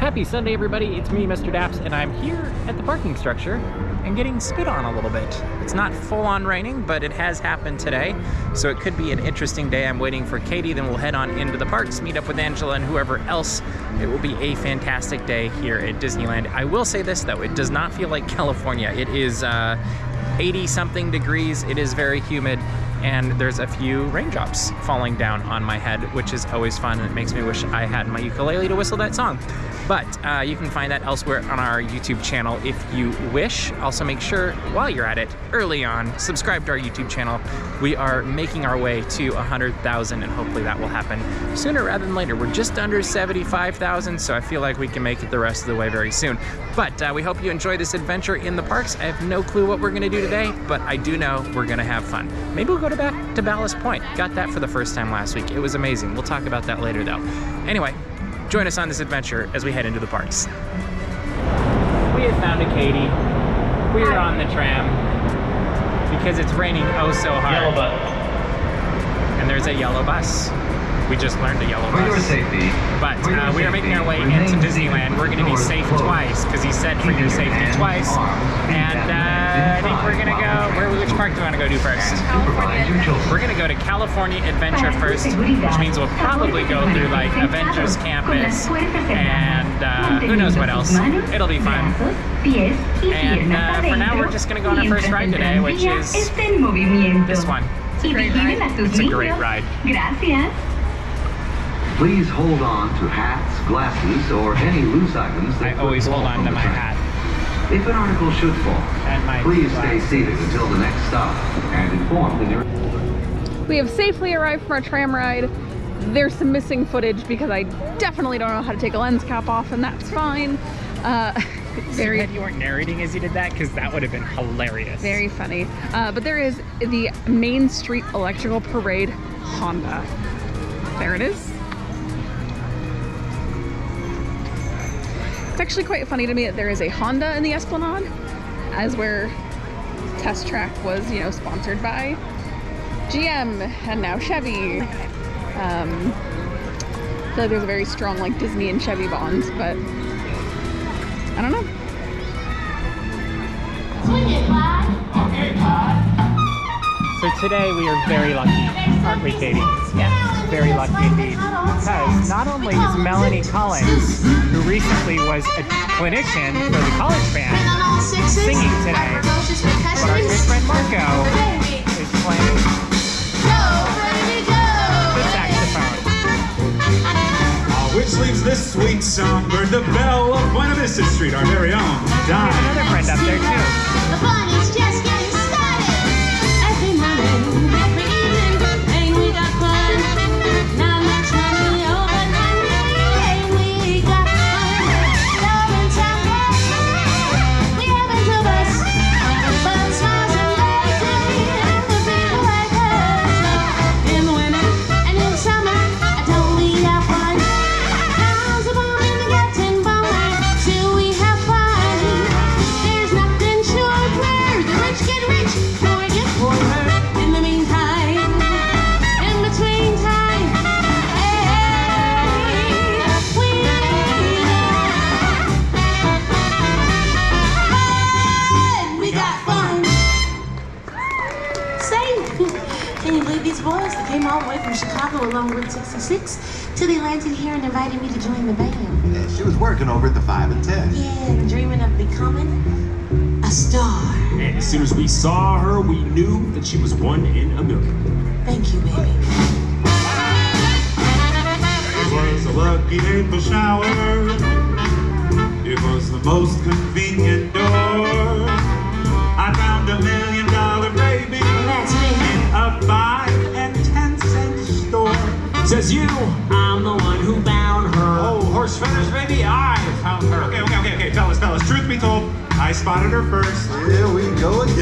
Happy Sunday, everybody. It's me, Mr. DAPS, and I'm here at the parking structure and getting spit on a little bit. It's not full-on raining, but it has happened today, so it could be an interesting day. I'm waiting for Katie, then we'll head on into the parks, meet up with Angela and whoever else. It will be a fantastic day here at Disneyland. I will say this, though. It does not feel like California. It is 80-something degrees. It is very humid, and there's a few raindrops falling down on my head, which is always fun, and it makes me wish I had my ukulele to whistle that song. But you can find that elsewhere on our YouTube channel if you wish. Also, make sure, while you're at it, early on, subscribe to our YouTube channel. We are making our way to 100,000, and hopefully that will happen sooner rather than later. We're just under 75,000, so I feel like we can make it the rest of the way very soon. But we hope you enjoy this adventure in the parks. I have no clue what we're gonna do today, but I do know we're gonna have fun. Maybe we'll go back to Ballast Point. Got that for the first time last week. It was amazing. We'll talk about that later, though. Anyway, join us on this adventure as we head into the parks. We have found a Katie. We are on the tram because it's raining oh so hard. Yellow bus. And there's a yellow bus. We just learned a yellow bus. For your safety. But we are making our way into Disneyland. We're going to be safe twice because he said for your safety twice. And I think we're going to go, which park do you want to go to first? We're going to go to California Adventure first, which means we'll probably go through like Avengers Campus and who knows what else. It'll be fun. And for now, we're just going to go on our first ride today, which is this one. It's a great ride. It's a great ride. Please hold on to hats, glasses, or any loose items that I always hold on to my hat. If an article should fall, please stay seated until the next stop and inform the nearest. We have safely arrived from our tram ride. There's some missing footage because I definitely don't know how to take a lens cap off, and that's fine. Very. You weren't narrating as you did that, because that would have been hilarious. Very funny. But there is the Main Street Electrical Parade Honda. There it is. It's actually quite funny to me that there is a Honda in the Esplanade, as where Test Track was, you know, sponsored by GM and now Chevy. I feel like there's a very strong like Disney and Chevy bonds, but I don't know. So today we are very lucky, aren't we, Katie? Yes. Very lucky indeed, because not only is Melanie Collins, who recently was a clinician for the college band, singing today, but our good friend Marco is playing the saxophone. Which leaves this sweet songbird, the belle of Buena Vista Street, our very own Don. There's another friend up there too. The fun is just getting started. Every morning, every evening, and we got fun. Not much money over nothing, we got fun. Love and time, we haven't told us, but smiles and laughter, the people like us. In the winter and in summer, I don't we have fun. How's the bomb in the Captain Bomber? Till we have fun. There's nothing short where the rich get rich, poor get poorer. In the meantime, in between time, hey, we got fun. Say, can you believe these boys that came all the way from Chicago along Route 66 till they landed here and invited me to join the band? Yeah, she was working over at the 5 and 10. Yeah, dreaming of becoming a star. And as soon as we saw her, we knew that she was one in a million. Thank you, baby. It was a lucky April shower. It was the most convenient door. I found $1 million baby That's me. in a 5 and 10 cent store. Says you, I'm the one who found her. oh, horse feathers, baby, I found her. Okay, fellas, truth be told, I spotted her first. Here we go again.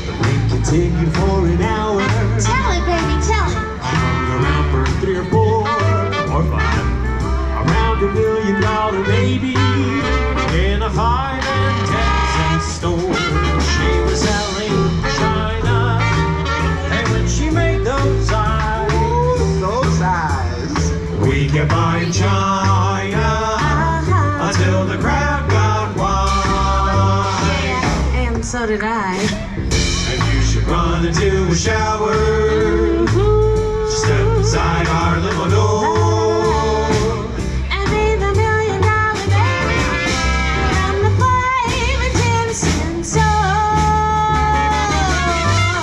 The rain continued for an hour. Tell it, baby, tell it. I hung around for 3 or 4 or 5. Around $1 million baby in a 5 and 10 cent store. She was selling China, and when she made those eyes, Those eyes. we kept buying China. Mother to a shower. She stepped inside our little door. And be the $1 million baby from the 5 and 10 cent store.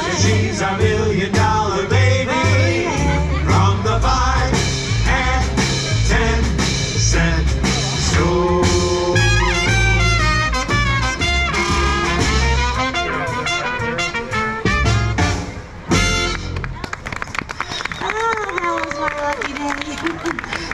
And she's our $1 million baby from the 5 and 10 cent store.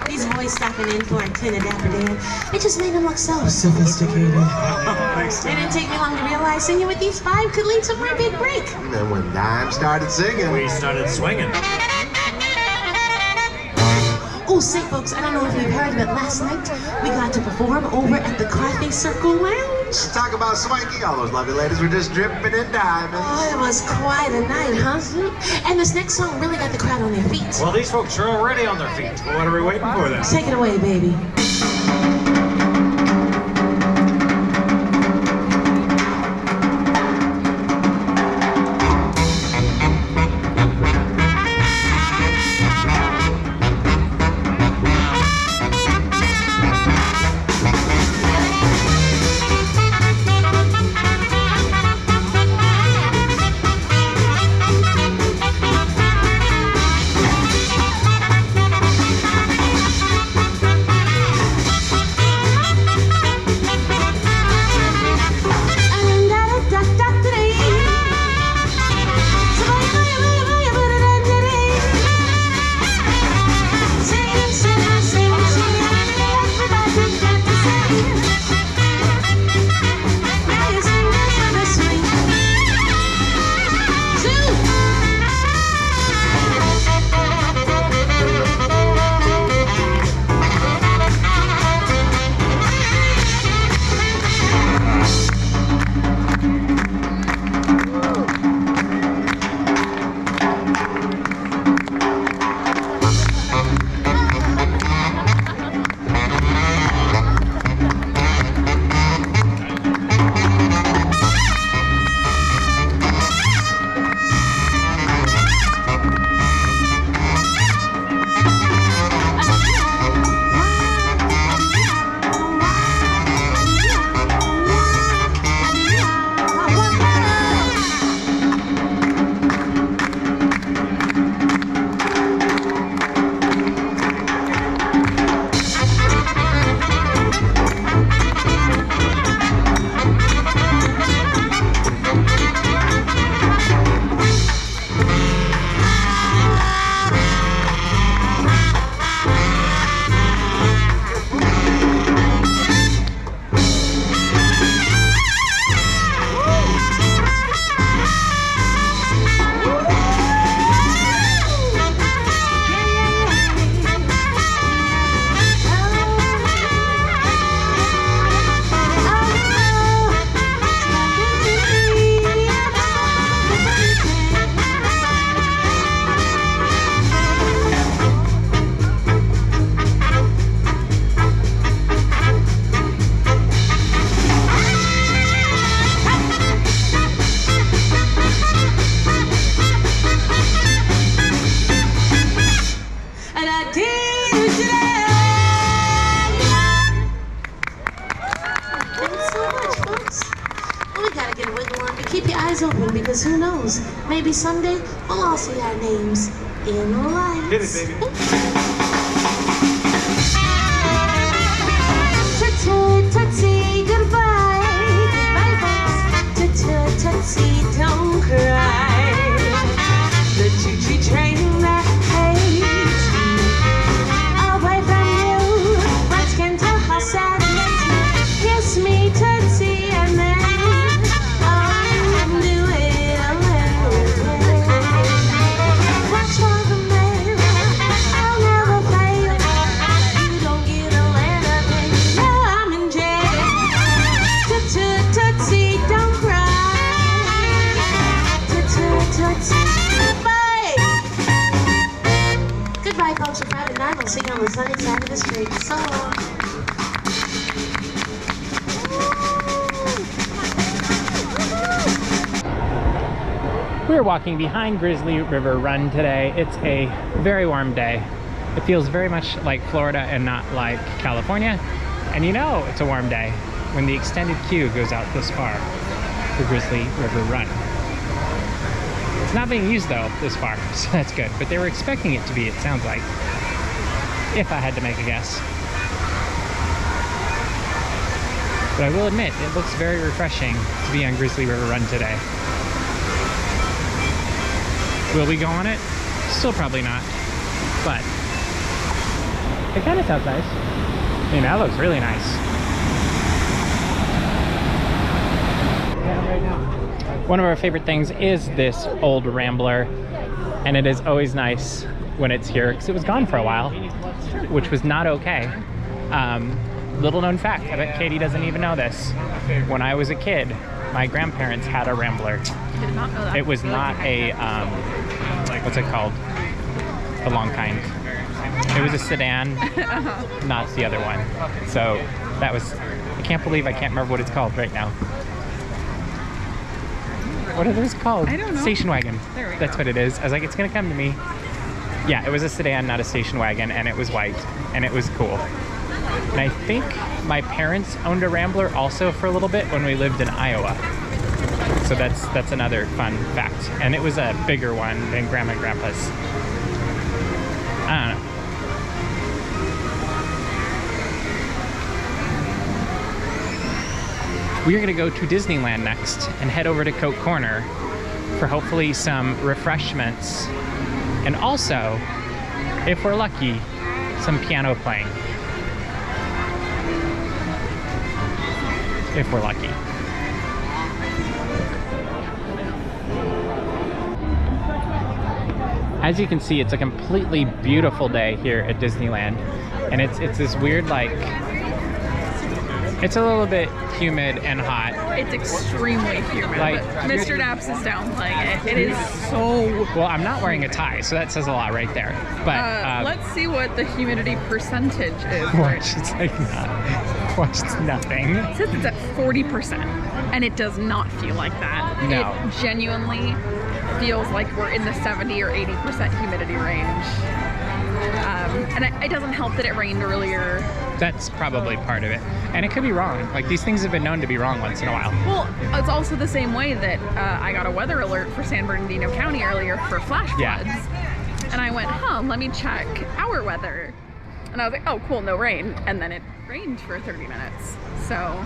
These boys stopping in for a tin of Dapper Dan. It just made them look so sophisticated. It didn't take me long to realize singing with these 5 could lead to my big break. And then when Dime started singing, We started swinging. Oh, say folks, I don't know if you've heard, but last night we got to perform over at the Coffee Circle Lounge. talk about swanky, all those lovely ladies were just dripping in diamonds. Oh, it was quite a night, huh? And this next song really got the crowd on their feet. Well, these folks are already on their feet. Well, what are we waiting for then? Take it away, baby. Because who knows, maybe someday we'll all see our names in the lights. Hit it, baby. Tootsie, goodbye. Bye, folks. Tootsie, don't cry. The choo-choo train that hates me away from you. Words can tell how sad it makes me. Kiss me, Tootsie, and then folks, from 5 to 9, we'll see you on the sunny side of the street. So long. We're walking behind Grizzly River Run today. It's a very warm day. It feels very much like Florida and not like California. And you know it's a warm day when the extended queue goes out this far for Grizzly River Run. It's not being used though this far, so that's good. But they were expecting it to be, it sounds like, if I had to make a guess. But I will admit, it looks very refreshing to be on Grizzly River Run today. Will we go on it? Still probably not, but it kind of sounds nice. I mean, that looks really nice. One of our favorite things is this old Rambler, and it is always nice when it's here because it was gone for a while, which was not okay. Little known fact, I bet Katie doesn't even know this. When I was a kid, my grandparents had a Rambler. Did not know that. It was not a, what's it called? The long kind. It was a sedan, not the other one. So that was, I can't believe I can't remember what it's called right now. What are those called? I don't know. Station wagon. There we That's go. what it is. I was like, it's gonna come to me. Yeah, it was a sedan, not a station wagon, and it was white, and it was cool. And I think my parents owned a Rambler also for a little bit when we lived in Iowa. So that's another fun fact. And it was a bigger one than Grandma and Grandpa's. I don't know. We're gonna go to Disneyland next and head over to Coke Corner for hopefully some refreshments. And also, if we're lucky, some piano playing. If we're lucky. As you can see, it's a completely beautiful day here at Disneyland. And it's this weird, like, it's a little bit humid and hot. It's extremely humid, Like, but Mr. Daps is downplaying it. It is so... Well, I'm not wearing a tie, so that says a lot right there. But let's see what the humidity percentage is. watch, it's like watch, it's nothing. It says it's at 40%, and it does not feel like that. No. It genuinely feels like we're in the 70 or 80% humidity range. And it doesn't help that it rained earlier. That's probably part of it. And it could be wrong. Like, these things have been known to be wrong once in a while. Well, it's also the same way that I got a weather alert for San Bernardino County earlier for flash floods. Yeah. And I went, let me check our weather. And I was like, oh, cool, no rain. And then it rained for 30 minutes. So...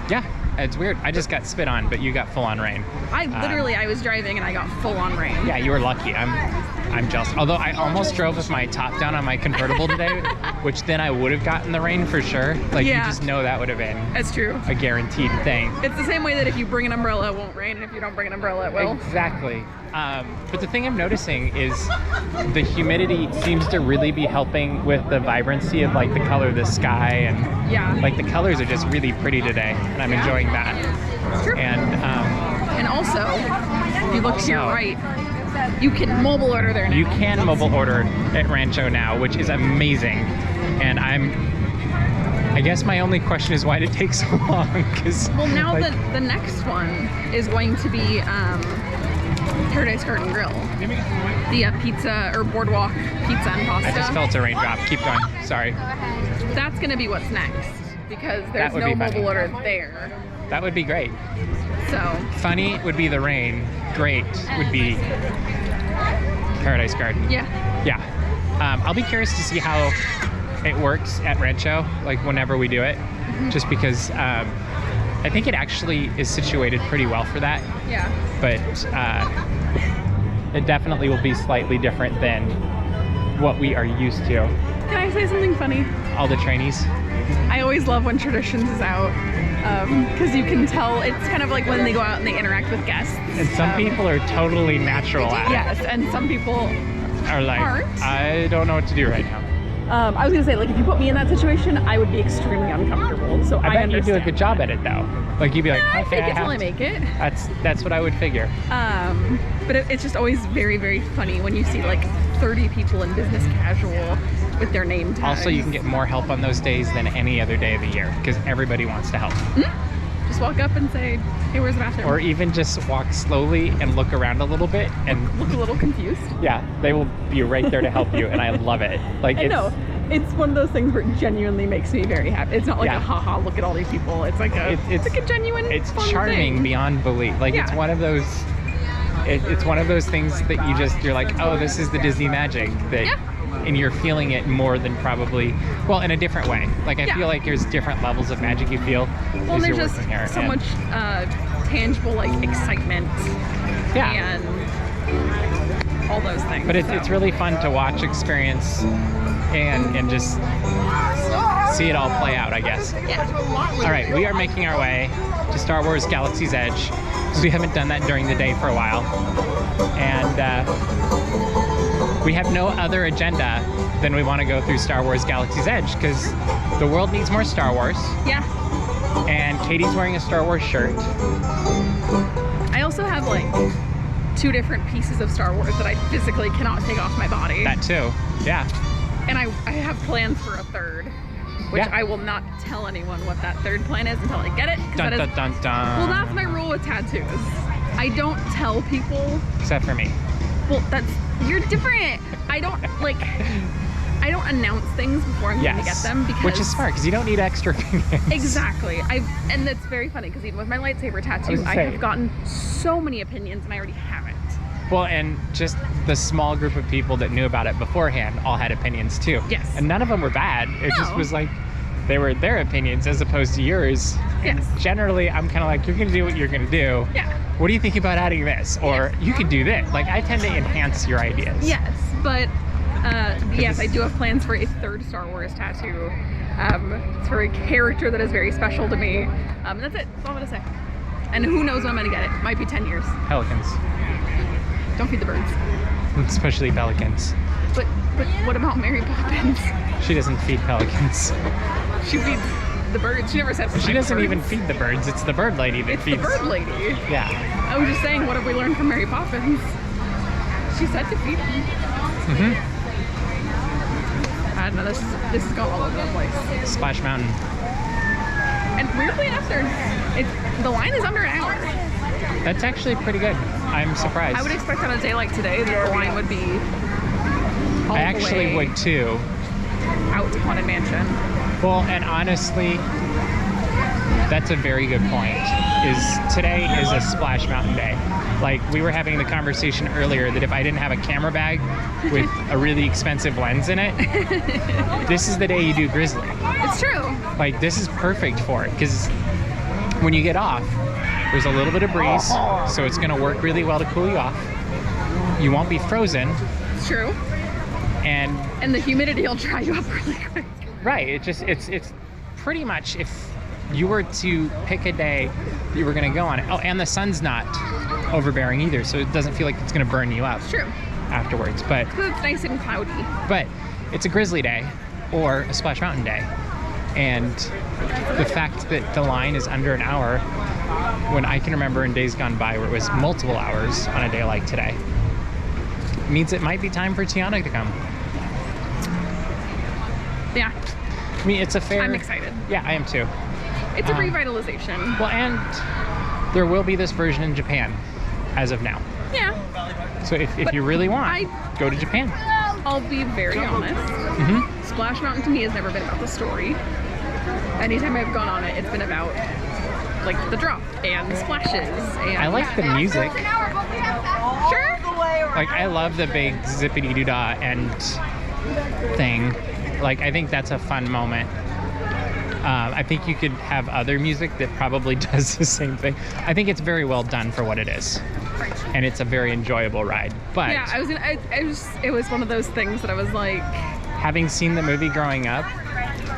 Yeah, it's weird. I just got spit on, but you got full-on rain. I was driving and I got full-on rain. Yeah, you were lucky. I'm jealous. Although I almost drove with my top down on my convertible today, which then I would have gotten the rain for sure. Like, Yeah. you just know that would have been It's true. a guaranteed thing. It's the same way that if you bring an umbrella, it won't rain, and if you don't bring an umbrella, it will. Exactly. But the thing I'm noticing is the humidity seems to really be helping with the vibrancy of, like, the color of the sky, and Yeah. like the colors are just really pretty today, and I'm enjoying that. It's true. And also, if you look to your So- right, you can mobile order there now. you can mobile order at Rancho now, which is amazing. And I guess my only question is why did it take so long? Because Well, now like, the next one is going to be Paradise Garden Grill. The pizza or boardwalk pizza and pasta. I just felt a raindrop. Keep going. Sorry. That's going to be what's next because there's would no be funny. mobile order there. That would be great. So, Funny would be the rain. Great would be Paradise Garden. yeah. Yeah. I'll be curious to see how it works at Rancho, like whenever we do it, just because I think it actually is situated pretty well for that, Yeah. but it definitely will be slightly different than what we are used to. Can I say something funny? All the trainees. I always love when Traditions is out because you can tell it's kind of like when they go out and they interact with guests. And some people are totally natural at it. Yes, and some people Are like, aren't. I don't know what to do right now. I was gonna say, like, if you put me in that situation, I would be extremely uncomfortable. So I bet you do a understand. good job at it though. Like you'd be like, I okay, fake I it till have I to. make it. That's what I would figure. But it's just always very, very funny when you see like 30 people in business casual with their name tags. Also, you can get more help on those days than any other day of the year because everybody wants to help. Just walk up and say, hey, where's the bathroom? Or even just walk slowly and look around a little bit and look a little confused. yeah, they will be right there to help you, and I love it. Like I know. It's one of those things where it genuinely makes me very happy. It's not like a haha, look at all these people. It's like it's like a genuine It's fun charming thing. beyond belief. Like it's one of those it's one of those things that you're like, oh, this is the Disney magic that and you're feeling it more than probably, well, in a different way. Like I feel like there's different levels of magic you feel as there's you're just working here. so much tangible like excitement and all those things. But it's really fun to watch, experience, and just see it all play out, I guess. All right, we are making our way to Star Wars Galaxy's Edge because we haven't done that during the day for a while. And we have no other agenda than we want to go through Star Wars Galaxy's Edge because the world needs more Star Wars. Yeah. And Katie's wearing a Star Wars shirt. I also have like 2 different pieces of Star Wars that I physically cannot take off my body. That too, yeah. And I have plans for a third, which I will not tell anyone what that third plan is until I get it. Dun, dun, dun, dun. Well, that's my rule with tattoos. I don't tell people. Except for me. Well, you're different. I don't announce things before I'm going to get them because. Which is smart because you don't need extra opinions. Exactly. And that's very funny because even with my lightsaber tattoo, I have gotten so many opinions and I already have it. Well, and just the small group of people that knew about it beforehand all had opinions too. Yes. And none of them were bad. It just was like, they were their opinions as opposed to yours. Yes. And generally, I'm kind of like, you're going to do what you're going to do. Yeah. What do you think about adding this? Or you could do this. Like, I tend to enhance your ideas. Yes, but yes, I do have plans for a third Star Wars tattoo. It's for a character that is very special to me. And that's it. That's all I'm going to say. And who knows when I'm going to get it. Might be 10 years. Pelicans. Don't feed the birds. Especially pelicans. But what about Mary Poppins? She doesn't feed pelicans. She feeds the birds. She never said She doesn't even feed the birds. It's the bird lady that feeds. It's the bird lady. Yeah. I was just saying, what have we learned from Mary Poppins? She said to feed them. I don't know, this is going all over the place. Splash Mountain. And weirdly enough, the line is under an hour. That's actually pretty good. I'm surprised. I would expect on a day like today that the line would be all I actually would too. Out to Haunted Mansion. Well, and honestly, that's a very good point. Today is a Splash Mountain day. Like, we were having the conversation earlier that if I didn't have a camera bag with a really expensive lens in it, this is the day you do Grizzly. It's true. Like, this is perfect for it because when you get off, there's a little bit of breeze, so it's going to work really well to cool you off. You won't be frozen. It's true. And the humidity will dry you up really quick. Right. It's pretty much if you were to pick a day that you were going to go on it. Oh, and the sun's not overbearing either, so it doesn't feel like it's going to burn you up. It's true. Afterwards, but it's nice and cloudy. But it's a Grizzly day or a Splash Mountain day, and the fact that the line is under an hour, when I can remember in days gone by where it was multiple hours on a day like today, means it might be time for Tiana to come. Yeah. I mean, it's a fair. I'm excited. Yeah, I am too. It's a revitalization. Well, and there will be this version in Japan as of now. Yeah. So if you really want, go to Japan. I'll be very honest. Splash Mountain to me has never been about the story. Anytime I've gone on it, it's been about like the drop and the splashes. And I like the music. Sure. Like, I love the big zippity doo dah end thing. Like, I think that's a fun moment. I think you could have other music that probably does the same thing. I think it's very well done for what it is, and it's a very enjoyable ride. But yeah, it was one of those things that I was like, having seen the movie growing up,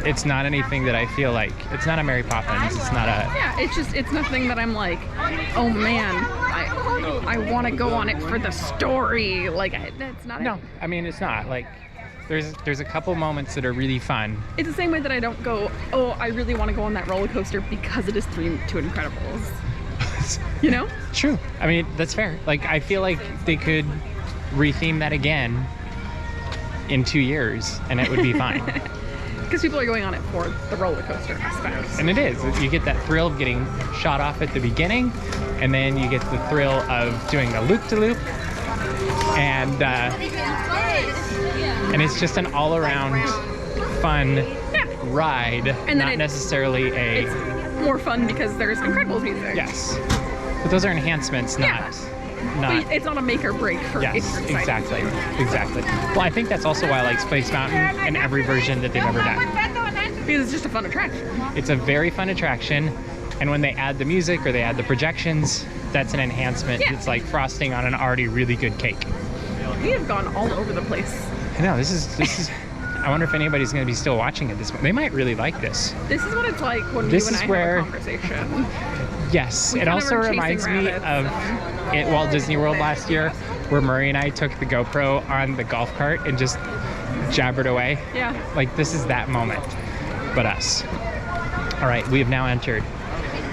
it's not anything that I feel like, it's not a Mary Poppins. It's not a. Yeah, it's nothing that I'm like, oh man, I want to go on it for the story. Like, that's not. No, I mean, it's not like. There's a couple moments that are really fun. It's the same way that I don't go, oh, I really want to go on that roller coaster because it is 2 Incredibles. You know? True. I mean, that's fair. Like, I feel like they could retheme that again in 2 years and it would be fine. Because people are going on it for the roller coaster aspect. And it is. You get that thrill of getting shot off at the beginning, and then you get the thrill of doing the loop-de-loop, and it's just an all-around fun ride, And then not necessarily a... It's more fun because there's Incredibles music. Yes. But those are enhancements, not... But it's not a make or break for Yes, if you're excited. exactly. Well, I think that's also why I like Space Mountain in every version that they've ever done. Because it's just a fun attraction. It's a very fun attraction, and when they add the music or they add the projections, that's an enhancement. Yeah. It's like frosting on an already really good cake. We have gone all over the place. I know, this is I wonder if anybody's going to be still watching at this point. They might really like this. This is what it's like when This you and is I where- have a conversation. Yes, We it kind of also are chasing reminds me rabbits of at Walt Disney World last year, where Murray and I took the GoPro on the golf cart and just jabbered away. Yeah. Like, this is that moment, but us. All right, we have now entered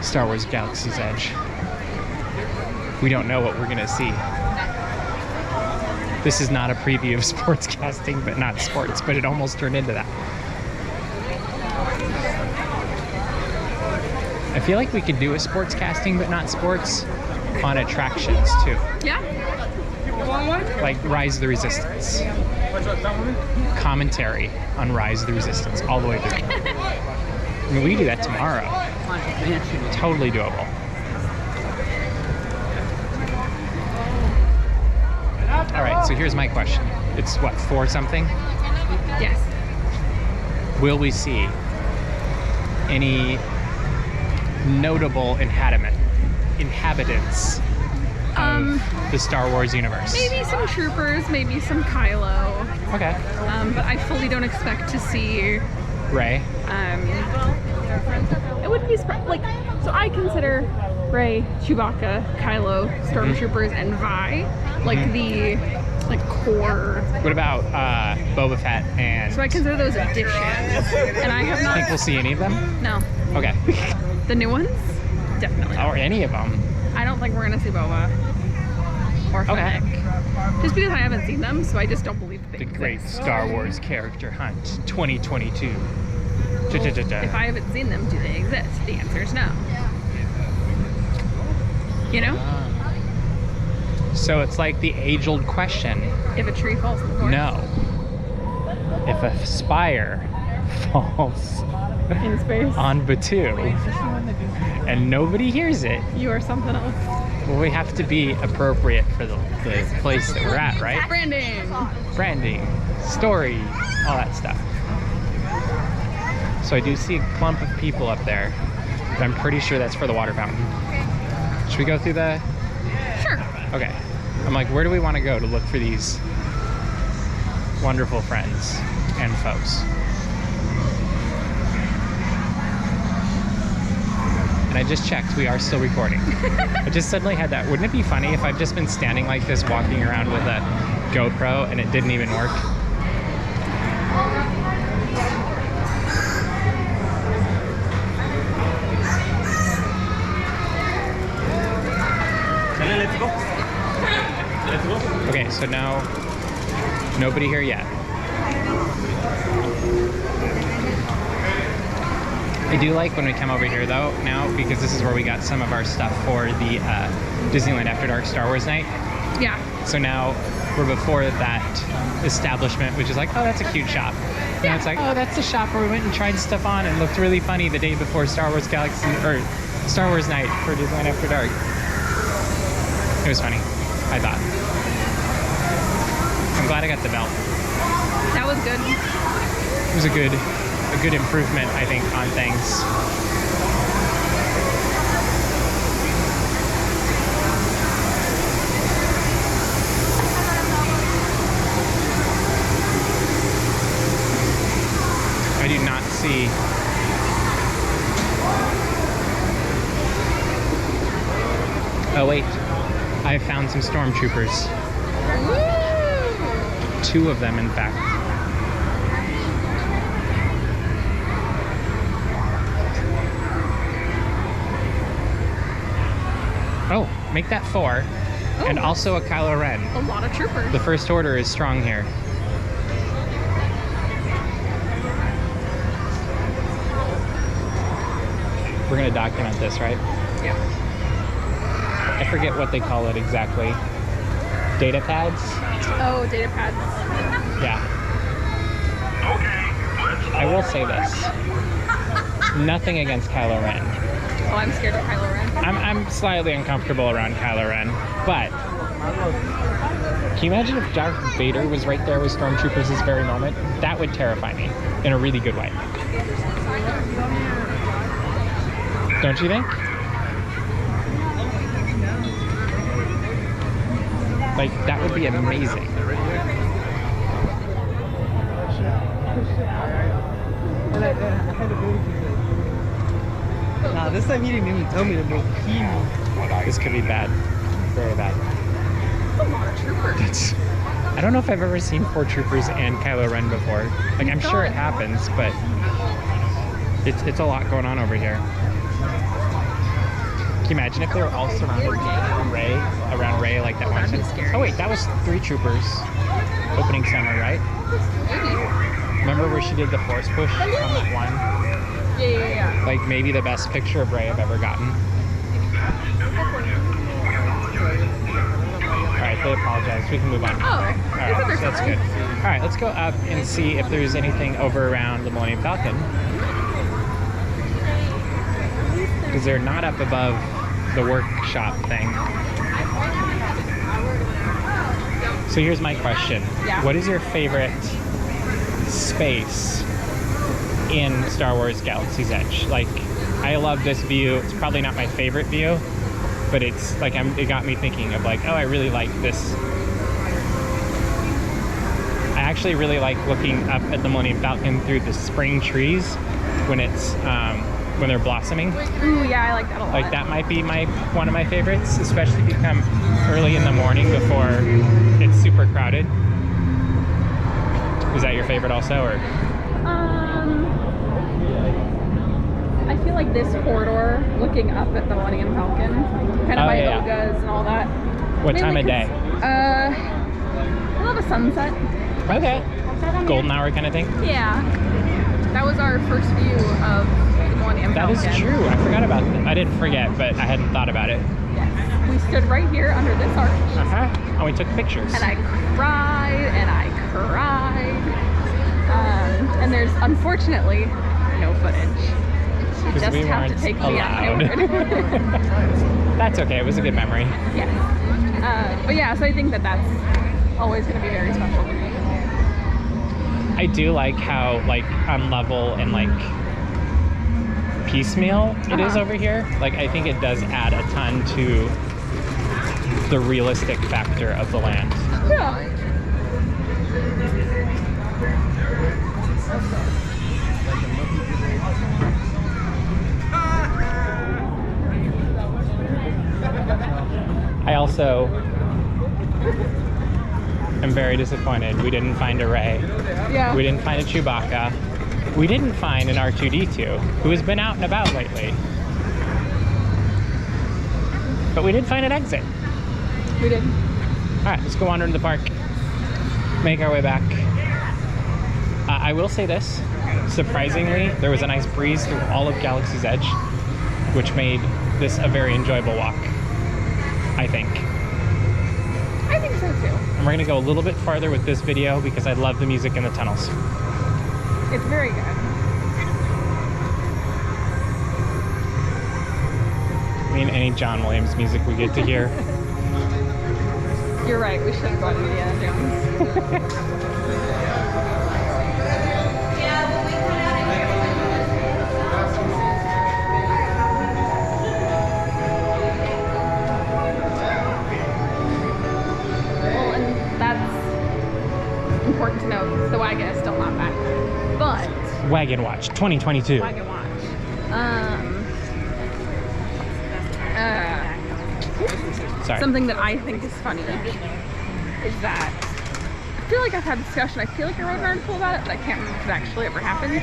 Star Wars Galaxy's Edge. We don't know what we're gonna see. This is not a preview of sportscasting, but not sports, but it almost turned into that. I feel like we could do a sportscasting, but not sports, on attractions too. Yeah. Like Rise of the Resistance. Commentary on Rise of the Resistance all the way through. I mean, we do that tomorrow. Totally doable. All right, so here's my question. It's what, 4 something? Yes. Will we see any notable inhabitants of the Star Wars universe? Maybe some troopers, maybe some Kylo. Okay. But I fully don't expect to see. Rey. It wouldn't be like. So I consider Rey, Chewbacca, Kylo, Stormtroopers, and Vi like the core. What about Boba Fett and... So I consider those additions, and I have not. Think we'll see any of them? No, Okay. the new ones, definitely. Or any of them. I don't think we're gonna see Boba or Okay. Fennec. Just because I haven't seen them, so I just don't believe that they The Great exist. Star Wars Character Hunt 2022. If I haven't seen them, do they exist? The answer is no. You know? So it's like the age-old question. If a tree falls in the forest. No. If a spire falls In space. on Batuu and nobody hears it, You are something else. well, we have to be appropriate for the place that we're at, right? Branding. Branding, story, all that stuff. So I do see a clump of people up there, but I'm pretty sure that's for the water fountain. Should we go through the... Sure. Okay. I'm like, where do we want to go to look for these wonderful friends and folks? And I just checked, we are still recording. I just suddenly had that. Wouldn't it be funny if I've just been standing like this, walking around with a GoPro and it didn't even work? Let's go. Let's go. Okay, so now nobody here yet. I do like when we come over here though now, because this is where we got some of our stuff for the Disneyland After Dark Star Wars night. Yeah. So now we're before that establishment, which is like, oh, that's a cute shop. Now it's like, oh, that's the shop where we went and tried stuff on and looked really funny the day before Star Wars Galaxy or Star Wars night for Disneyland After Dark. It was funny, I thought. I'm glad I got the belt. That was good. It was a good improvement, I think, on things. I do not see. Oh wait, I found some stormtroopers. Woo! 2 of them, in fact. Oh, make that 4. And also a Kylo Ren. A lot of troopers. The First Order is strong here. We're gonna document this, right? Yeah. I forget what they call it exactly. Data pads? Oh, data pads. Yeah. I will say this. Nothing against Kylo Ren. Oh, I'm scared of Kylo Ren. I'm slightly uncomfortable around Kylo Ren, but can you imagine if Darth Vader was right there with stormtroopers this very moment? That would terrify me in a really good way. Don't you think? Like, that would be amazing. Nah, this time he didn't even tell me to move. He moved. This could be bad. Very bad. That's a lot of troopers. I don't know if I've ever seen 4 troopers and Kylo Ren before. Like, I'm sure it happens, but it's a lot going on over here. Can you imagine if they were all surrounded around Rey like that one That'd be time? scary. Oh wait, that was 3 troopers opening center, right? Maybe. Remember where she did the force push on that one? Yeah. Like maybe the best picture of Rey I've ever gotten. Alright, they apologize. We can move on. Oh, Alright, so that's good. Alright, let's go up and see if there's anything over around the Millennium Falcon. Because they're not up above the workshop thing. So here's my question. Yeah. What is your favorite space in Star Wars Galaxy's Edge? Like, I love this view. It's probably not my favorite view, but it's like, it got me thinking of like, oh, I really like this. I actually really like looking up at the Millennium Falcon through the spring trees when it's, when they're blossoming. Ooh, yeah, I like that a lot. Like that might be one of my favorites, especially if you come early in the morning before it's super crowded. Is that your favorite also, or? I feel like this corridor, looking up at the Millennium Falcon, kind of by yeah. Oga's and all that. What time of day? I love a sunset. Okay. Golden hour kind of thing? Yeah. That was our first view of the Millennium That Falcon. is true. I forgot about that. I didn't forget, but I hadn't thought about it. Yes. We stood right here under this arch. And we took pictures. And I cried and I cried. And there's unfortunately no footage. You Because just we have weren't to take me at my allowed. word. That's okay. It was a good memory. Yes. But yeah, so I think that that's always going to be very special to me. I do like how like on level and like piecemeal it is over here. Like I think it does add a ton to the realistic factor of the land. Yeah. I also am very disappointed we didn't find a Rey. Yeah. We didn't find a Chewbacca. We didn't find an R2-D2, who has been out and about lately. But we did find an exit. We did. All right, let's go wander into the park. Make our way back. I will say this. Surprisingly, there was a nice breeze through all of Galaxy's Edge, which made this a very enjoyable walk, I think. I think so too. And we're gonna go a little bit farther with this video because I love the music in the tunnels. It's very good. I mean, any John Williams music we get to hear. You're right, we should have gone to Indiana Jones. Well, and that's important to note. The wagon is still not back. But Wagon Watch 2022. wagon watch. Sorry. Something that I think is funny is that I feel like I've had discussion. I feel like I wrote an article about it, but I can't remember if it actually ever happened.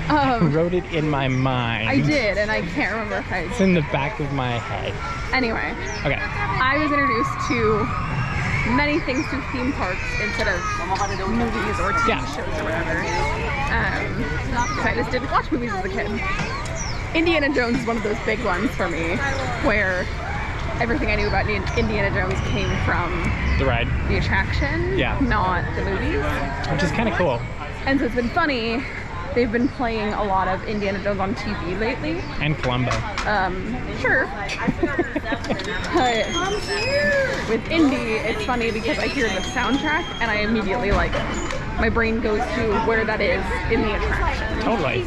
I wrote it in my mind. I did, and I can't remember if It's I. in the back of my head. Anyway, Okay. I was introduced to many things through theme parks instead of movies or TV Yeah. shows or whatever. 'Cause I just didn't watch movies as a kid. Indiana Jones is one of those big ones for me, where everything I knew about Indiana Jones came from The ride. the attraction, Yeah. not the movies. Which is kind of cool. And so it's been funny. They've been playing a lot of Indiana Jones on TV lately. And Columbo. Sure. But with Indy, it's funny because I hear the soundtrack and I immediately my brain goes to where that is in the attraction. Totally.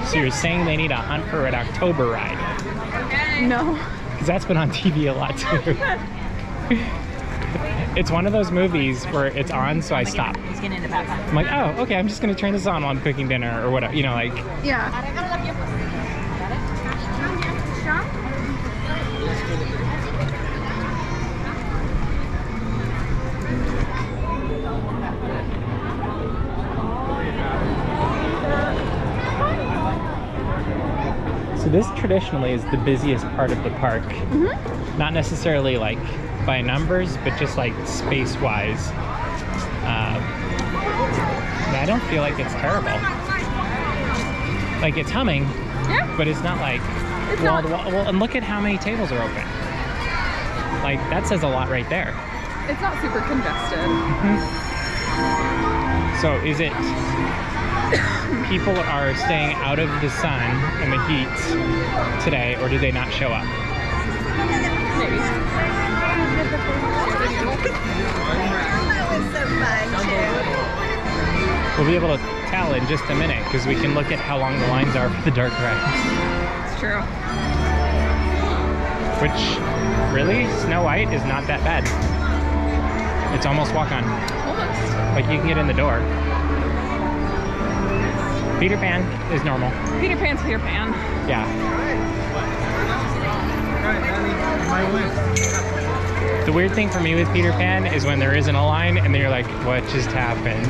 So you're saying they need a Hunt for Red October ride? No. Because that's been on TV a lot too. It's one of those movies where it's on, so I stop. I'm like, oh, okay, I'm just gonna turn this on while I'm cooking dinner or whatever, like. Yeah. So this traditionally is the busiest part of the park. Not necessarily by numbers, but just space-wise. I don't feel like it's terrible. It's humming, Yeah. but it's not It's not. Well, and look at how many tables are open. That says a lot right there. It's not super congested. So is it people are staying out of the sun and the heat today, or did they not show up? Maybe. We'll be able to tell in just a minute because we can look at how long the lines are for the dark rides. It's true. Which, really, Snow White is not that bad. It's almost walk on. Almost. You can get in the door. Peter Pan is normal. Peter Pan's Peter Pan. Yeah. The weird thing for me with Peter Pan is when there isn't a line and then you're like, what just happened?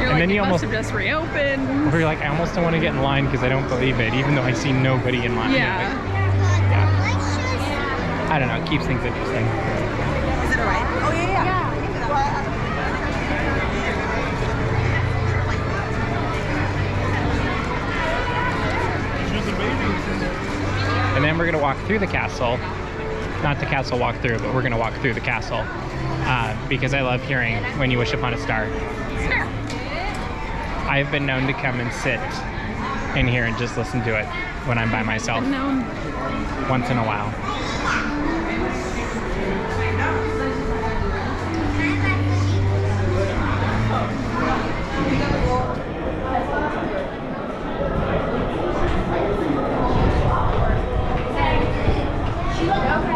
You're then it you must almost- have just reopened. Or you're like, I almost don't want to get in line because I don't believe it, even though I see nobody in line. Yeah. Yeah. I don't know, it keeps things interesting. Is it alright? Oh, yeah. And then we're gonna walk through the castle. Not the castle walk through, but we're gonna walk through the castle. Because I love hearing When You Wish Upon a Star. Sure. I've been known to come and sit in here and just listen to it when I'm by myself No. once in a while.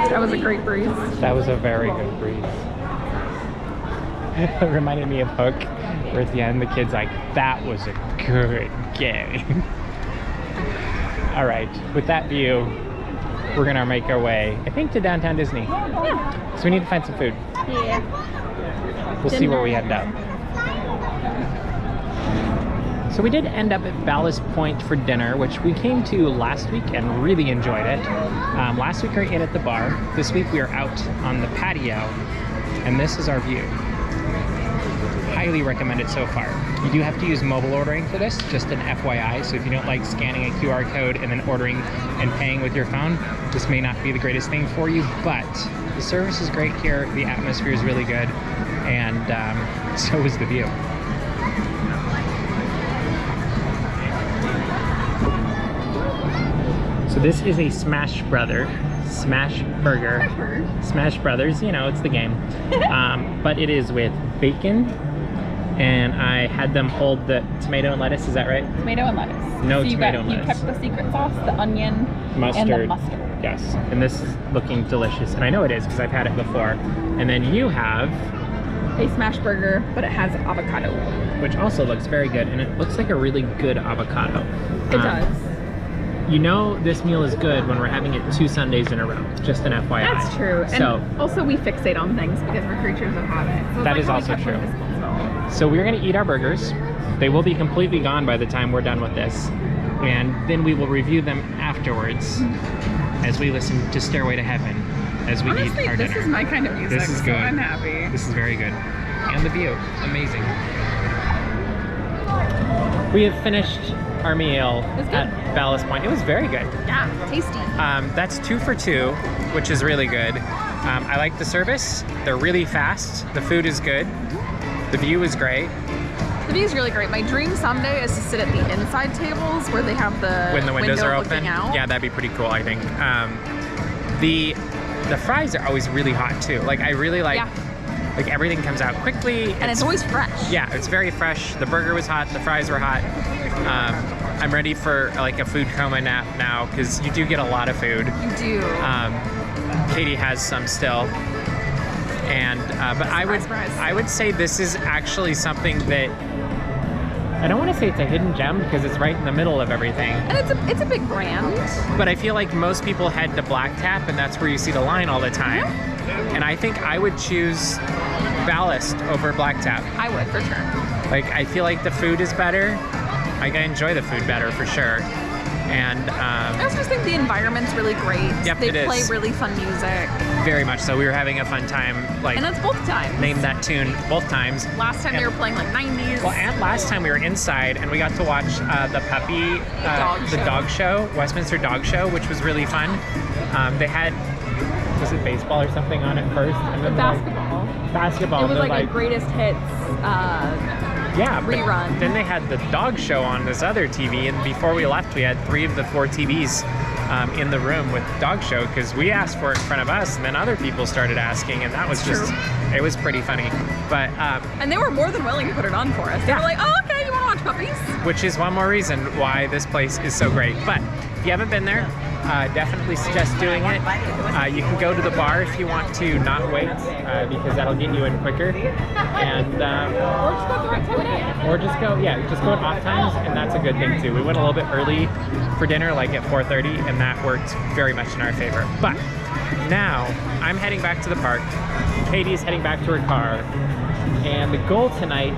That was a great breeze. That was a very good breeze. It reminded me of Hook, where at the end the kid's like, that was a good game. All right, with that view, we're gonna make our way, I think, to downtown Disney. Yeah. So we need to find some food. Yeah. We'll see where we end up. So we did end up at Ballast Point for dinner, which we came to last week and really enjoyed it. Last week we were in at the bar. This week we are out on the patio, and this is our view. Highly recommend it so far. You do have to use mobile ordering for this, just an FYI, so if you don't like scanning a QR code and then ordering and paying with your phone, this may not be the greatest thing for you, but the service is great here, the atmosphere is really good, and so is the view. So this is a Smash Burger. Smash Brothers, you know, it's the game. But it is with bacon, and I had them hold the tomato and lettuce, is that right? Tomato and lettuce. No so tomato and You lettuce. kept the secret sauce, the onion, Mustard. and the mustard. Yes, and this is looking delicious, and I know it is because I've had it before. And then you have, A smash burger, but it has avocado. which also looks very good, and it looks like a really good avocado. It does. You know this meal is good when we're having it 2 Sundays in a row, just an FYI. That's true. So, And also we fixate on things because we're creatures of habit. So That it's is like also how we true. kept this one. so we're gonna eat our burgers. They will be completely gone by the time we're done with this. And then we will review them afterwards as we listen to Stairway to Heaven as we Honestly, eat our this dinner. is my kind of music, This is so good. I'm happy. This is very good. And the view, amazing. We have finished our meal was good. at Ballast Point. It was very good. Yeah, tasty. That's 2 for 2, which is really good. I like the service. They're really fast. The food is good. The view is great. The view is really great. My dream someday is to sit at the inside tables where they have the When the windows are looking open. out. Yeah, that'd be pretty cool, I think. The fries are always really hot too. Like I really like everything comes out quickly. And it's always fresh. Yeah, it's very fresh. The burger was hot, the fries were hot. I'm ready for like a food coma nap now because you do get a lot of food. You do. Katie has some still. And but I would say this is actually something that I don't want to say it's a hidden gem because it's right in the middle of everything. And it's a big brand. But I feel like most people head to Black Tap and that's where you see the line all the time. And I think I would choose Ballast over Black Tap. I would, for sure. Like, I feel like the food is better. Like, I enjoy the food better, for sure. And, I also just think the environment's really great. Yep, they it play is. really fun music. Very much so. We were having a fun time. Like, And that's both times. named that tune both times. Last time And- they were playing like 90s. Well, and last time we were inside and we got to watch the puppy, the dog show, Westminster Dog Show, which was really fun. They had, was it baseball or something on it first? And then Basketball. Basketball. It was and like they're a greatest hits yeah, but rerun. then they had the dog show on this other TV, and before we left, we had 3 of the 4 TVs in the room with dog show because we asked for it in front of us, and then other people started asking, and that was just, it was pretty funny. But and they were more than willing to put it on for us. They were like, oh, okay, you want to watch puppies? which is one more reason why this place is so great. But if you haven't been there, definitely suggest doing it. You can go to the bar if you want to not wait, because that'll get you in quicker. And or just go at off times, and that's a good thing too. We went a little bit early for dinner, like at 4:30, and that worked very much in our favor. But now I'm heading back to the park. Katie's heading back to her car, and the goal tonight,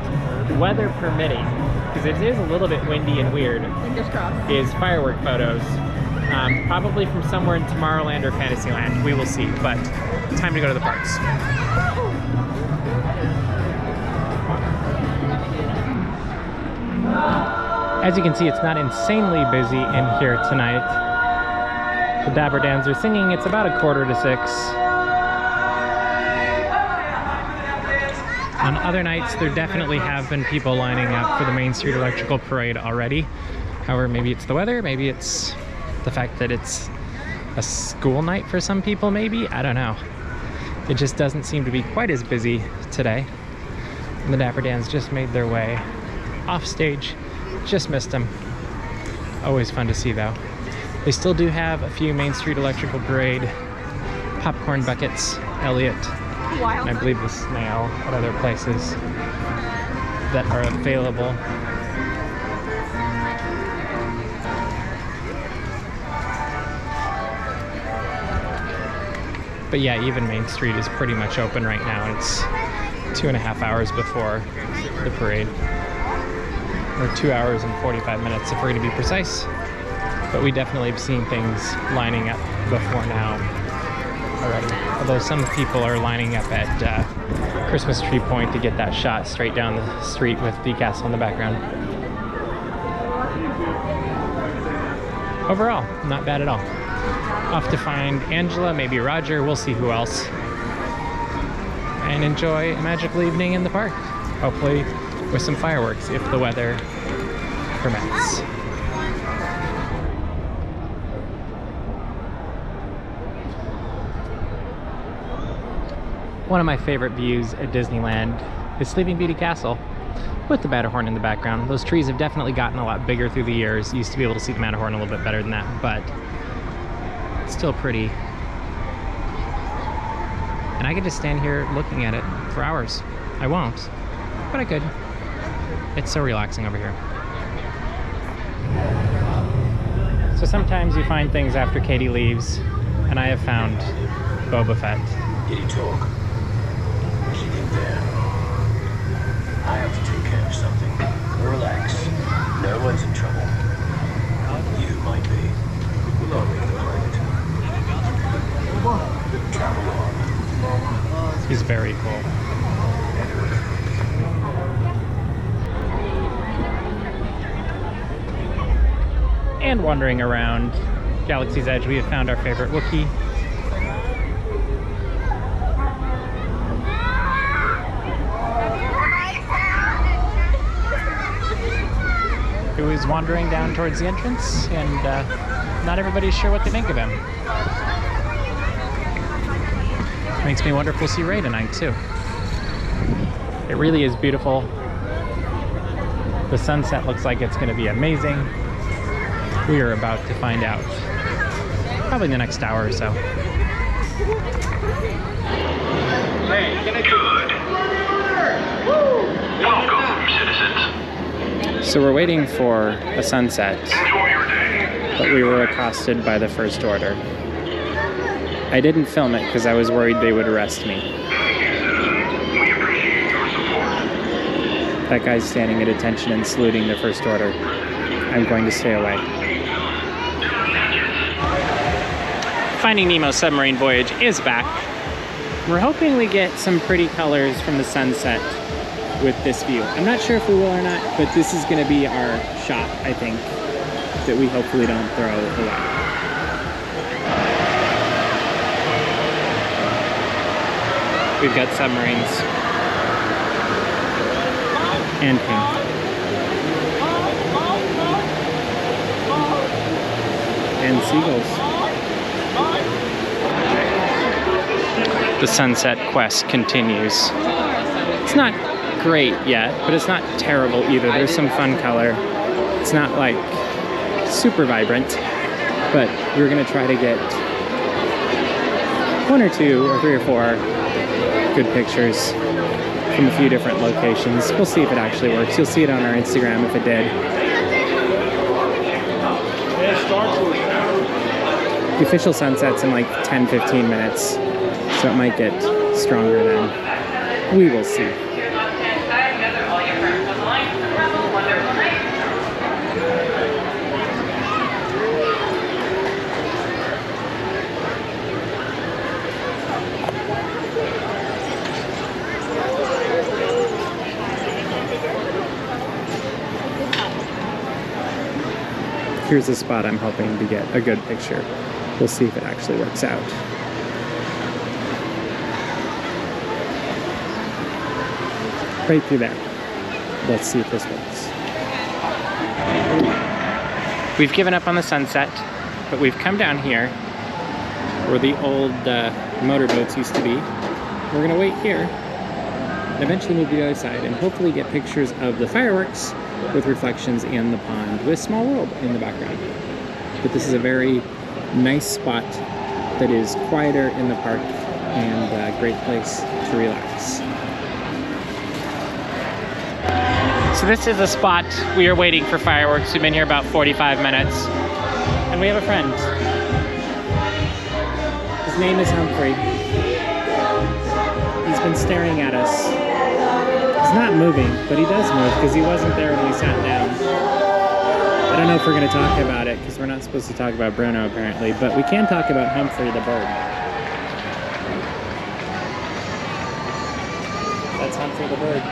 weather permitting, because it is a little bit windy and weird, Fingers crossed. is firework photos. Probably from somewhere in Tomorrowland or Fantasyland. We will see, but time to go to the parks. As you can see, it's not insanely busy in here tonight. The Dabberdans are singing. It's about 5:45. On other nights, there definitely have been people lining up for the Main Street Electrical Parade already. However, maybe it's the weather, maybe it's the fact that it's a school night for some people, maybe. I don't know. It just doesn't seem to be quite as busy today. And the Dabberdans just made their way off stage. Just missed them. Always fun to see, though. They still do have a few Main Street Electrical Parade popcorn buckets, Elliot, Wild. and I believe the Snail at other places that are available. But yeah, even Main Street is pretty much open right now. It's 2.5 hours before the parade. Or 2 hours and 45 minutes if we're going to be precise. But we definitely have seen things lining up before now already. Although some people are lining up at Christmas Tree Point to get that shot straight down the street with the castle in the background. Overall, not bad at all. Off to find Angela, maybe Roger, we'll see who else. And enjoy a magical evening in the park. Hopefully with some fireworks if the weather permits. One of my favorite views at Disneyland is Sleeping Beauty Castle with the Matterhorn in the background. Those trees have definitely gotten a lot bigger through the years. Used to be able to see the Matterhorn a little bit better than that, but it's still pretty. And I could just stand here looking at it for hours. I won't, but I could. It's so relaxing over here. So sometimes you find things after Katie leaves, and I have found Boba Fett. Did he talk? She get there. I have to take care of something. Relax. No one's in trouble. You might be. We'll all make the planet. Travel on. He's very cool. And wandering around Galaxy's Edge, we have found our favorite Wookiee. Who is wandering down towards the entrance, and not everybody's sure what to think of him. Makes me wonder if we'll see Rey tonight too. It really is beautiful. The sunset looks like it's going to be amazing. We are about to find out. Probably in the next hour or so. Good. Welcome, citizens. So we're waiting for a sunset, Enjoy your day. but we were accosted by the First Order. I didn't film it because I was worried they would arrest me. Thank you, citizens. We appreciate your support. That guy's standing at attention and saluting the First Order. I'm going to stay away. Finding Nemo submarine voyage is back. We're hoping we get some pretty colors from the sunset with this view. I'm not sure if we will or not, but this is going to be our shot, I think, that we hopefully don't throw away. We've got submarines and pink. And seagulls. The sunset quest continues. It's not great yet, but it's not terrible either. There's some fun color. It's not like super vibrant, but we're gonna try to get 1 or 2 or 3 or 4 good pictures from a few different locations. We'll see if it actually works. You'll see it on our Instagram if it did. The official sunset's in like 10-15 minutes, so it might get stronger then. We will see. Here's a spot I'm hoping to get a good picture. We'll see if it actually works out. Right through there. Let's see if this works. We've given up on the sunset, but we've come down here where the old motorboats used to be. We're gonna wait here and eventually move to the other side and hopefully get pictures of the fireworks with reflections in the pond with Small World in the background. But this is a very nice spot that is quieter in the park and a great place to relax. So this is a spot we are waiting for fireworks. We've been here about 45 minutes and we have a friend. His name is Humphrey. He's been staring at us. He's not moving, but he does move because he wasn't there when we sat down. I don't know if we're going to talk about it because we're not supposed to talk about Bruno apparently, but we can talk about Humphrey the bird. That's Humphrey the bird.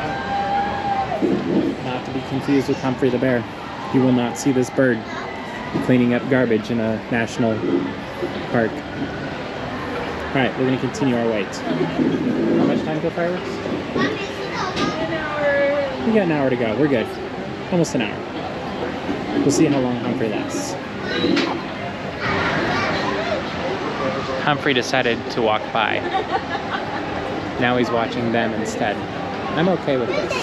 Not to be confused with Humphrey the bear. You will not see this bird cleaning up garbage in a national park. Alright, we're going to continue our wait. How much time till fireworks? We got an hour to go. We're good. Almost an hour. We'll see how long Humphrey lasts. Humphrey decided to walk by. Now he's watching them instead. I'm okay with this.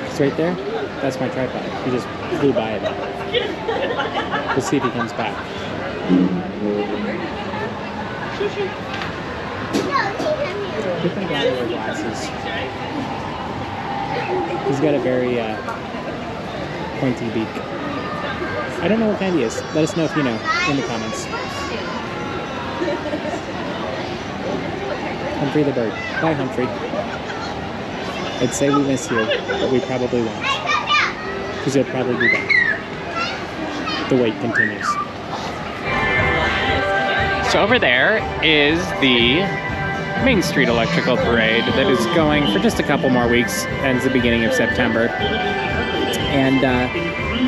It's right there. That's my tripod. He just flew by it. We'll see if he comes back. Different guy wear glasses. He's got a very pointy beak. I don't know what kind he is. Let us know if you know in the comments. Humphrey the bird. Bye, Humphrey. I'd say we miss you, but we probably won't. Because he'll probably be back. The wait continues. So over there is the Main Street Electrical Parade that is going for just a couple more weeks, ends the beginning of September. And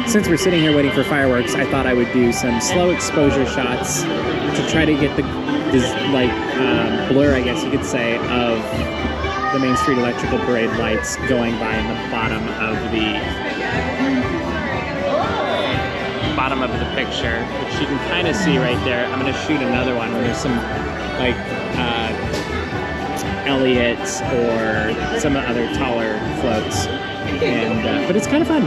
since we're sitting here waiting for fireworks, I thought I would do some slow exposure shots to try to get this blur, I guess you could say, of the Main Street Electrical Parade lights going by in the bottom of the picture, which you can kind of see right there. I'm going to shoot another one where there's some like Elliots or some other taller floats, and but it's kind of fun.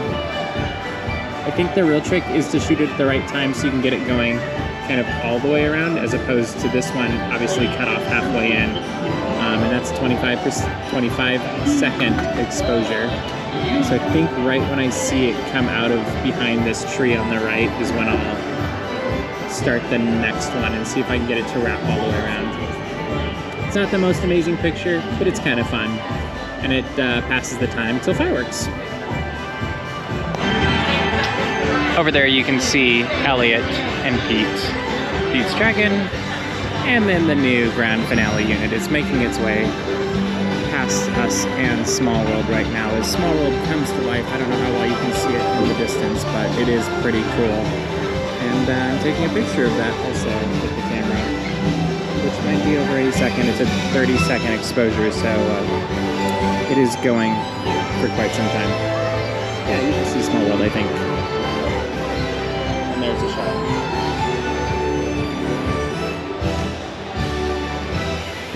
I think the real trick is to shoot it at the right time so you can get it going kind of all the way around, as opposed to this one obviously cut off halfway in, and that's 25-second exposure. So I think right when I see it come out of behind this tree on the right is when I'll start the next one and see if I can get it to wrap all the way around. It's not the most amazing picture, but it's kind of fun, and it passes the time till fireworks. Over there you can see Elliot and Pete's Dragon, and then the new grand finale unit is making its way past us and Small World right now. As Small World comes to life, I don't know how well you can see it from the distance, but it is pretty cool. And I'm taking a picture of that also with the camera, which might be over a second. It's a 30-second exposure, so it is going for quite some time. Yeah, you can see Small World, I think. And there's a shot.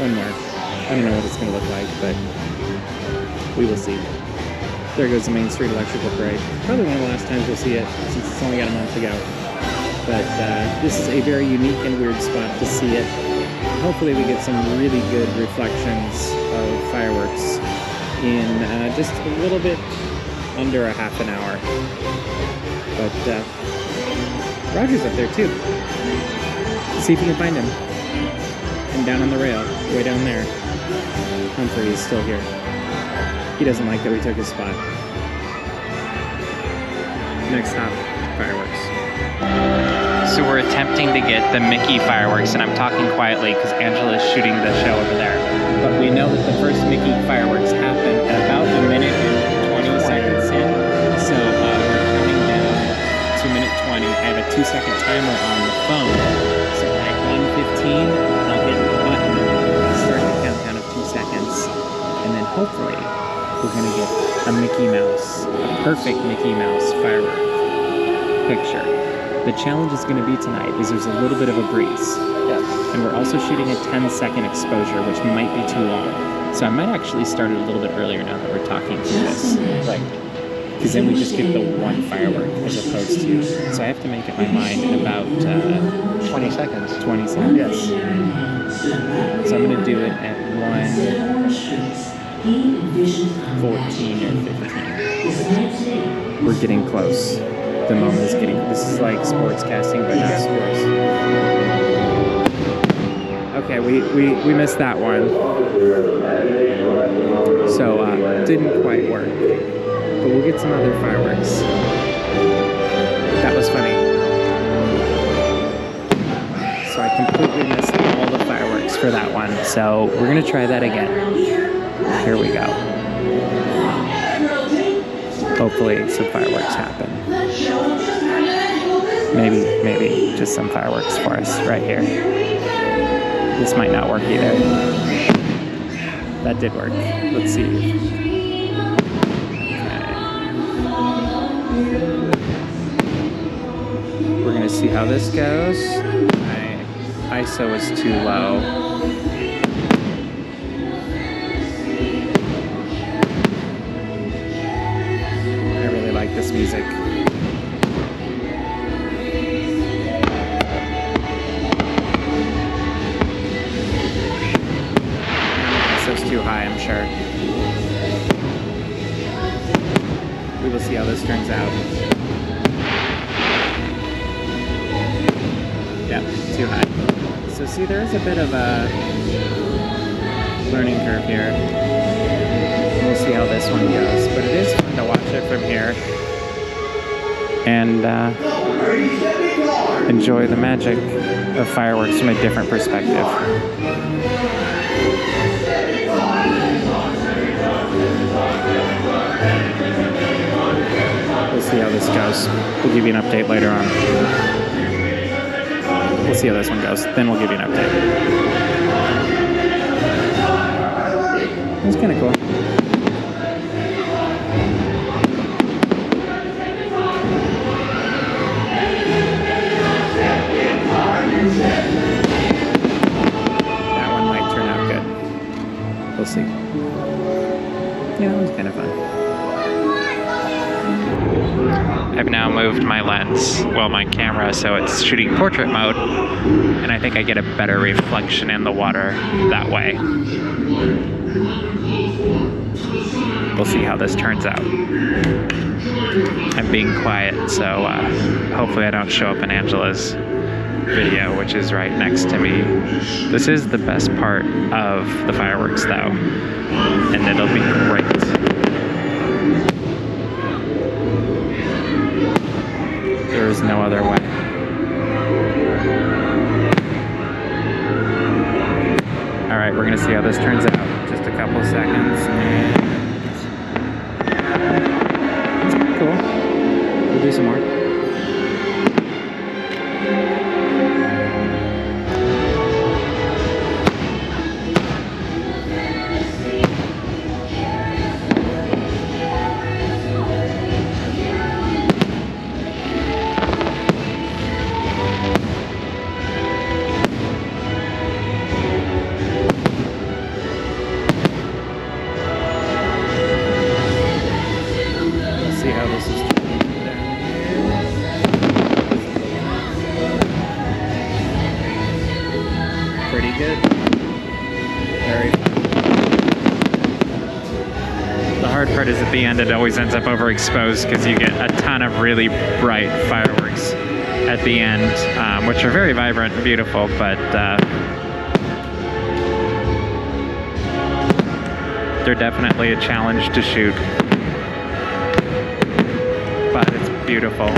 One more. I don't know what it's going to look like, but we will see. There goes the Main Street Electrical Parade. Probably one of the last times we'll see it, since it's only got a month to go. But this is a very unique and weird spot to see it. Hopefully we get some really good reflections of fireworks in just a little bit under a half an hour. But Roger's up there too. See if you can find him. And down on the rail, way down there, Humphrey is still here. He doesn't like that we took his spot. Next stop, fireworks. So we're attempting to get the Mickey fireworks, and I'm talking quietly because Angela's shooting the show over there. But we know that the first Mickey fireworks happened at about a minute and 20 seconds in. So we're counting down to minute 20. I have a 2-second timer on the phone. So at 1:15, I'll hit the button, start the countdown of 2 seconds, and then hopefully we're gonna get a Mickey Mouse, a perfect Mickey Mouse firework picture. The challenge is going to be tonight is there's a little bit of a breeze. Yes. And we're also shooting a 10-second exposure, which might be too long. So I might actually start it a little bit earlier now that we're talking through this. Right. Because then we just get the one firework as opposed to... So I have to make up my mind in about... 20 seconds. 20 seconds. Yes. So I'm going to do it at 1:14 or 15. We're getting close. The moment is getting... This is like sports casting, but not sports. Okay, we missed that one. So, didn't quite work. But we'll get some other fireworks. That was funny. So I completely missed all the fireworks for that one. So we're going to try that again. Here we go. Hopefully some fireworks happen. Maybe just some fireworks for us right here. This might not work either. That did work. Let's see. Okay. We're gonna see how this goes. My ISO is too low. I really like this music. Too high, I'm sure. We will see how this turns out. Yep, too high. So see, there is a bit of a learning curve here. We'll see how this one goes, but it is fun to watch it from here and enjoy the magic of fireworks from a different perspective. We'll see how this goes. We'll give you an update later on. We'll see how this one goes. Then we'll give you an update. That's kind of cool. That one might turn out good. We'll see. Yeah, that was kind of fun. I've now moved my lens, well, my camera, so it's shooting portrait mode, and I think I get a better reflection in the water that way. We'll see how this turns out. I'm being quiet, so hopefully I don't show up in Angela's video, which is right next to me. This is the best part of the fireworks, though, and it'll be great. There's no other way. All right, we're gonna see how this turns out. Just a couple seconds, and it's pretty cool. We'll do some more. Is at the end it always ends up overexposed because you get a ton of really bright fireworks at the end, which are very vibrant and beautiful, but they're definitely a challenge to shoot, but it's beautiful.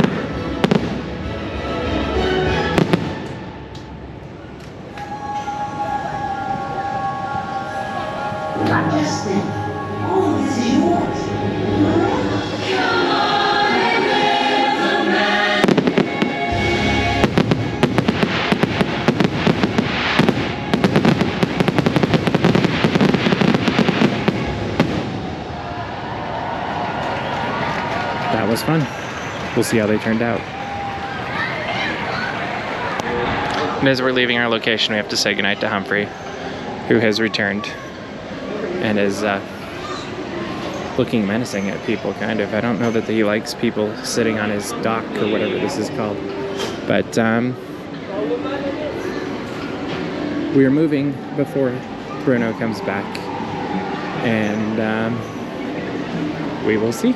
That was fun. We'll see how they turned out. And as we're leaving our location, we have to say goodnight to Humphrey, who has returned and is looking menacing at people, kind of. I don't know that he likes people sitting on his dock or whatever this is called. But we are moving before Bruno comes back. And we will see.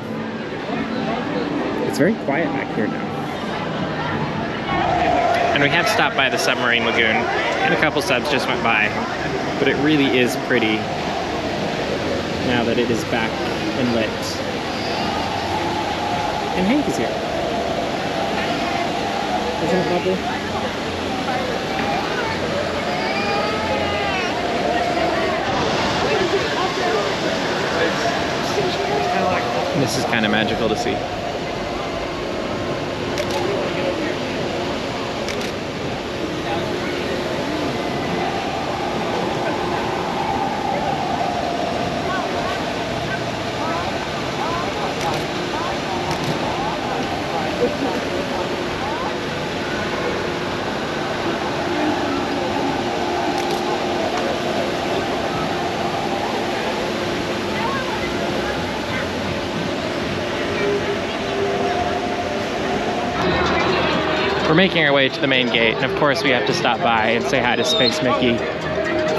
It's very quiet back here now. And we have stopped by the submarine lagoon, and a couple subs just went by. But it really is pretty now that it is back and lit. And Hank is here. Isn't it lovely? This is kind of magical to see. We're making our way to the main gate, and of course we have to stop by and say hi to Space Mickey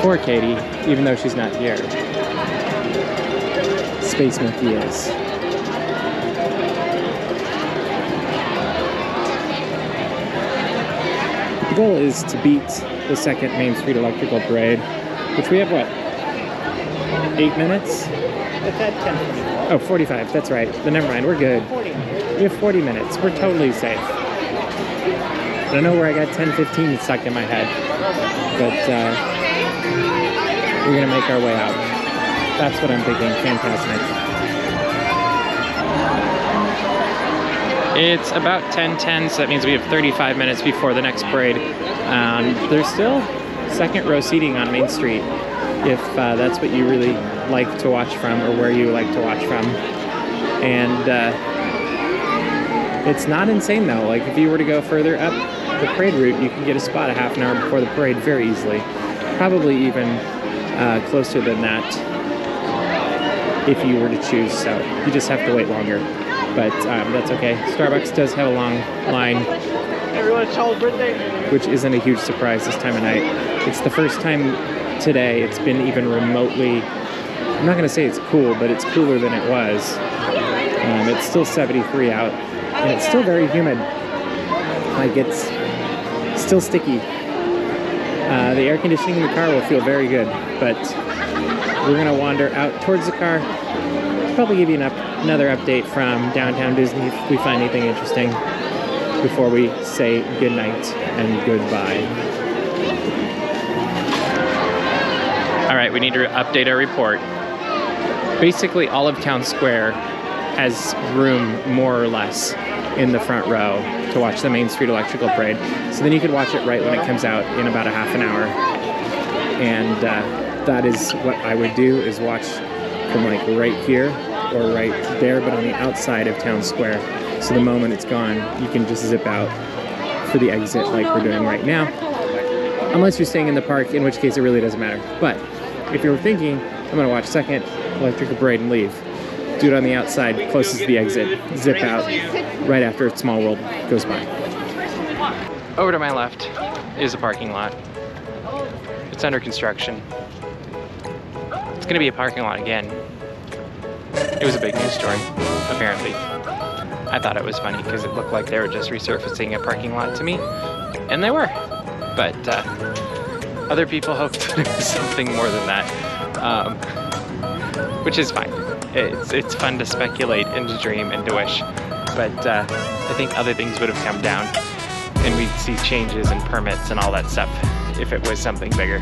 for Katie, even though she's not here. Space Mickey is. The goal is to beat the second Main Street Electrical Parade, which we have, what, 8 minutes? It's at 10:45. Oh, 45, that's right. Then never mind, we're good. 40 minutes. We have 40 minutes. We're totally safe. I don't know where I got 10:15 stuck in my head, but we're gonna make our way out. That's what I'm thinking. Fantastic. It's about 10:10, so that means we have 35 minutes before the next parade. There's still second row seating on Main Street if that's what you really like to watch from, or where you like to watch from. And it's not insane though. Like if you were to go further up the parade route, you can get a spot a half an hour before the parade very easily. Probably even closer than that if you were to choose, so you just have to wait longer. But that's okay. Starbucks does have a long line, which isn't a huge surprise this time of night. It's the first time today it's been even remotely, I'm not gonna say it's cool, but it's cooler than it was. It's still 73 out, and it's still very humid. Like it's still sticky. The air conditioning in the car will feel very good, but we're gonna wander out towards the car. Probably give you another update from downtown Disney if we find anything interesting before we say good night and goodbye. All right, we need to update our report. Basically, all of Town Square has room, more or less, in the front row to watch the Main Street Electrical Parade. So then you could watch it right when it comes out in about a half an hour. And that is what I would do, is watch from like right here or right there, but on the outside of Town Square. So the moment it's gone, you can just zip out for the exit like we're doing right now. Unless you're staying in the park, in which case it really doesn't matter. But if you're thinking, I'm gonna watch second Electrical Parade and leave, do it on the outside, closest to the exit, zip out right after Small World goes by. Over to my left is a parking lot. It's under construction. It's gonna be a parking lot again. It was a big news story, apparently. I thought it was funny because it looked like they were just resurfacing a parking lot to me, and they were. But other people hoped that it was something more than that, which is fine. It's fun to speculate and to dream and to wish, but I think other things would have come down and we'd see changes and permits and all that stuff if it was something bigger.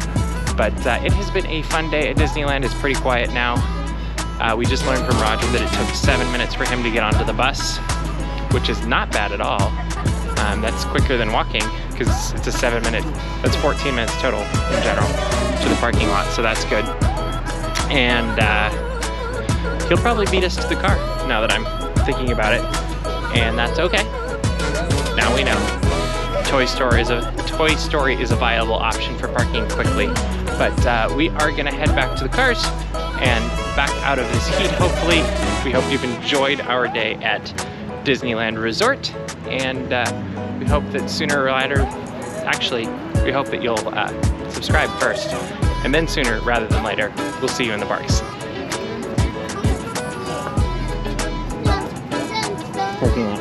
But it has been a fun day at Disneyland. It's pretty quiet now. We just learned from Roger that it took 7 minutes for him to get onto the bus, which is not bad at all. That's quicker than walking, because it's a 7 minute, that's 14 minutes total in general to the parking lot, so that's good. And he'll probably beat us to the car now that I'm thinking about it, and that's okay. Now we know. Toy Story is a viable option for parking quickly, but we are gonna head back to the cars and back out of this heat, hopefully. We hope you've enjoyed our day at Disneyland Resort, and we hope that sooner or later, actually, we hope that you'll subscribe first, and then sooner rather than later, we'll see you in the parks. Parking lot.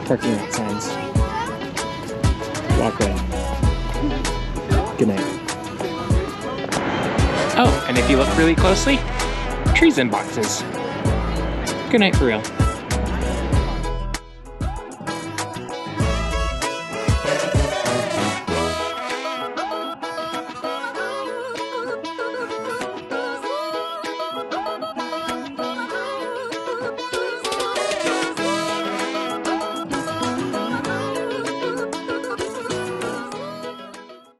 Parking lot signs. Walkway. Good night. Oh, and if you look really closely, trees in boxes. Good night for real.